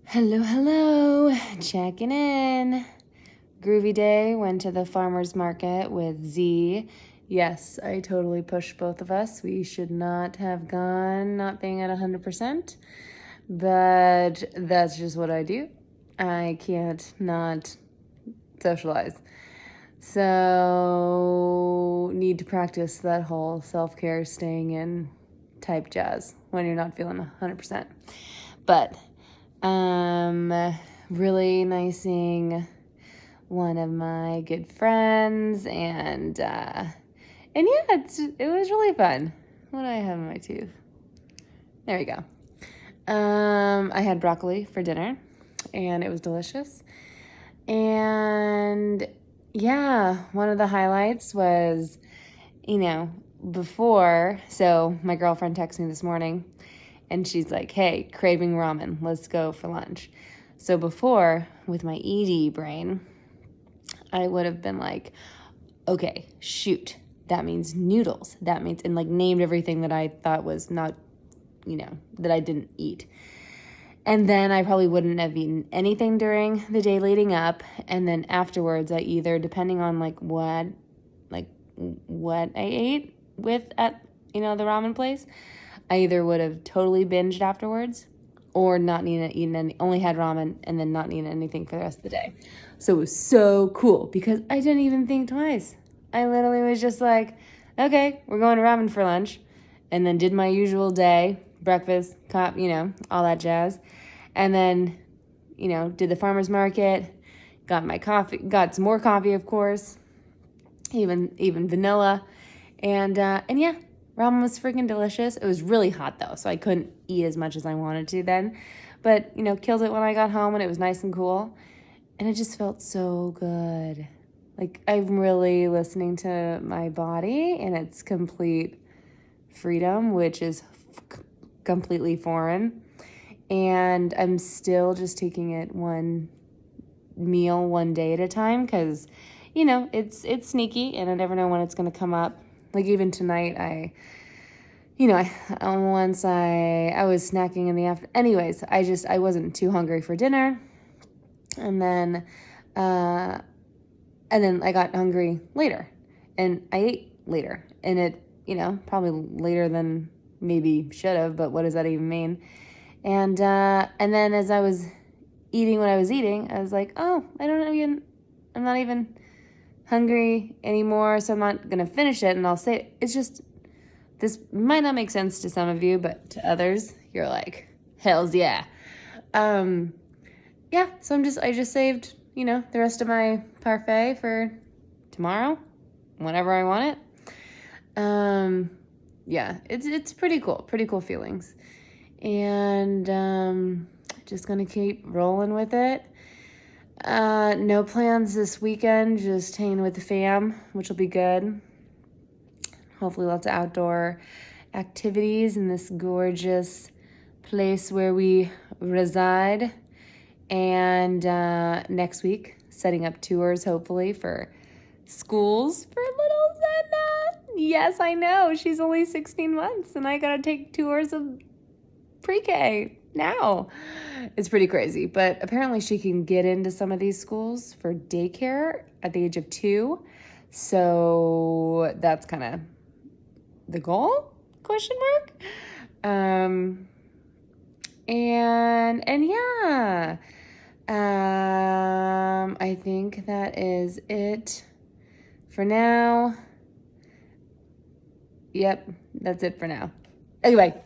Hello, hello, checking in. Groovy day, went to the farmer's market with Z. Yes, I totally pushed both of us. We should not have gone, not being at 100%, but that's just what I do. I can't not socialize. So, need to practice that whole self-care, staying in type jazz when you're not feeling 100%. But really nice seeing one of my good friends, and yeah, it was really fun. What do I have in my tooth? There we go. I had broccoli for dinner, and it was delicious. And yeah, one of the highlights was, before, so my girlfriend texted me this morning, and she's like, hey, craving ramen, let's go for lunch. So before, with my ED brain, I would have been like, okay, shoot, that means noodles. That means, and like named everything that I thought was not, that I didn't eat. And then I probably wouldn't have eaten anything during the day leading up. And then afterwards, I either, depending on what I ate with at, the ramen place, I either would have totally binged afterwards or not eaten any, only had ramen and then not eaten anything for the rest of the day. So it was so cool because I didn't even think twice. I literally was just like, okay, we're going to ramen for lunch, and then did my usual day, breakfast, all that jazz. And then, did the farmer's market, got my coffee, got some more coffee, of course, even vanilla. And yeah, ramen was freaking delicious. It was really hot though, so I couldn't eat as much as I wanted to then. But, killed it when I got home and it was nice and cool. And it just felt so good. Like, I'm really listening to my body and its complete freedom, which is completely foreign. And I'm still just taking it one meal one day at a time because, it's sneaky and I never know when it's going to come up. Like, even tonight, I was snacking in the afternoon. Anyways, I wasn't too hungry for dinner. And then I got hungry later, and I ate later, and it, probably later than maybe should have, but what does that even mean? And then as I was eating what I was eating, I was like, oh, I'm not even hungry anymore, so I'm not going to finish it, and I'll say, it's just, this might not make sense to some of you, but to others, you're like, hells yeah. Yeah, so I just saved, the rest of my parfait for tomorrow, whenever I want it. Yeah, it's pretty cool feelings. And just gonna keep rolling with it. No plans this weekend, just hanging with the fam, which will be good. Hopefully lots of outdoor activities in this gorgeous place where we reside. And next week, setting up tours, hopefully, for schools for little Zenna. Yes, I know. She's only 16 months, and I gotta take tours of pre-K now. It's pretty crazy, but apparently she can get into some of these schools for daycare at the age of 2. So that's kind of the goal? ? And yeah. I think that is it for now. Yep, that's it for now. Anyway,